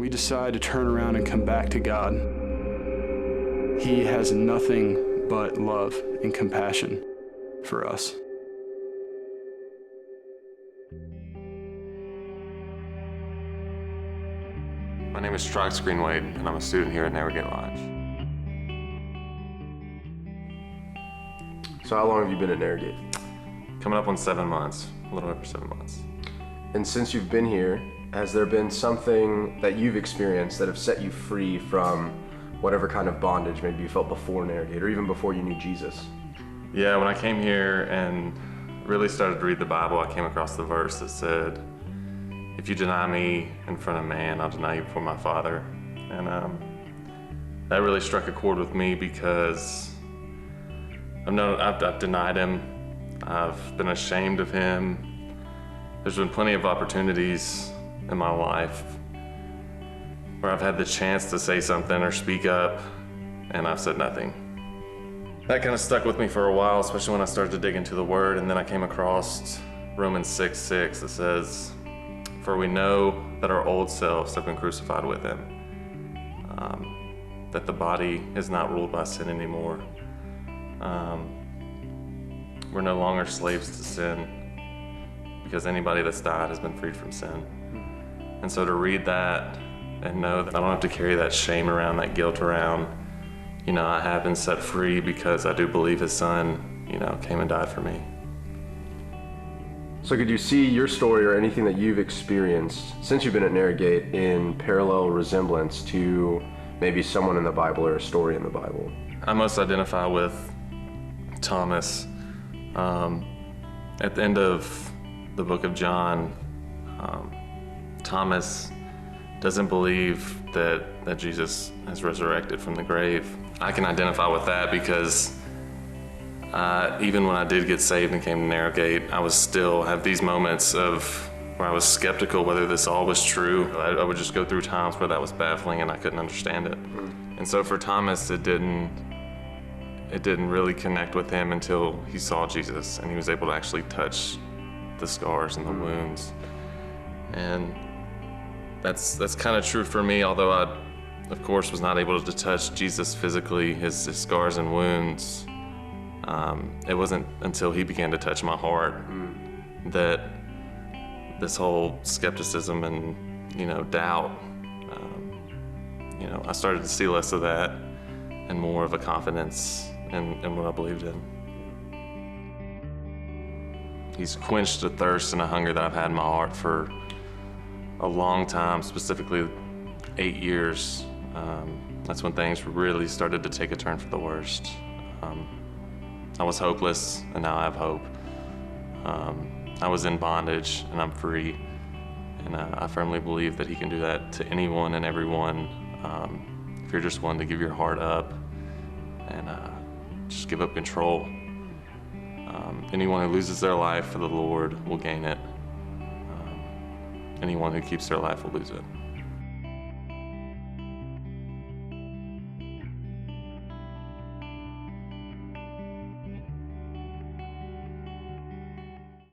we decide to turn around and come back to God, He has nothing but love and compassion for us. My name is Trox Greenwade, and I'm a student here at Greenwade Lodge. So how long have you been at Narrowgate? Coming up on 7 months, a little over 7 months. And since you've been here, has there been something that you've experienced that have set you free from whatever kind of bondage maybe you felt before Narrowgate or even before you knew Jesus? Yeah, when I came here and really started to read the Bible, I came across the verse that said, "If you deny me in front of man, I'll deny you before my Father." And that really struck a chord with me because I've denied him. I've been ashamed of him. There's been plenty of opportunities in my life where I've had the chance to say something or speak up, and I've said nothing. That kind of stuck with me for a while, especially when I started to dig into the Word, and then I came across Romans 6:6 that says, "For we know that our old selves have been crucified with him, that the body is not ruled by sin anymore. We're no longer slaves to sin because anybody that's died has been freed from sin." And so to read that and know that I don't have to carry that shame around, that guilt around, I have been set free because I do believe his son, came and died for me. So could you see your story or anything that you've experienced since you've been at Narrowgate in parallel resemblance to maybe someone in the Bible or a story in the Bible? I most identify with Thomas. At the end of the book of John, Thomas doesn't believe that Jesus has resurrected from the grave. I can identify with that because even when I did get saved and came to Narrowgate, I was still have these moments of where I was skeptical whether this all was true. I would just go through times where that was baffling and I couldn't understand it. And so for Thomas, it didn't really connect with him until he saw Jesus and he was able to actually touch the scars and the wounds. And that's kind of true for me, although I, of course, was not able to touch Jesus physically, his scars and wounds. It wasn't until he began to touch my heart that this whole skepticism and, doubt, I started to see less of that and more of a confidence in what I believed in. He's quenched a thirst and a hunger that I've had in my heart for a long time, specifically 8 years. That's when things really started to take a turn for the worst. I was hopeless, and now I have hope. I was in bondage, and I'm free. And I firmly believe that he can do that to anyone and everyone. If you're just willing to give your heart up and just give up control. Anyone who loses their life for the Lord will gain it. Anyone who keeps their life will lose it.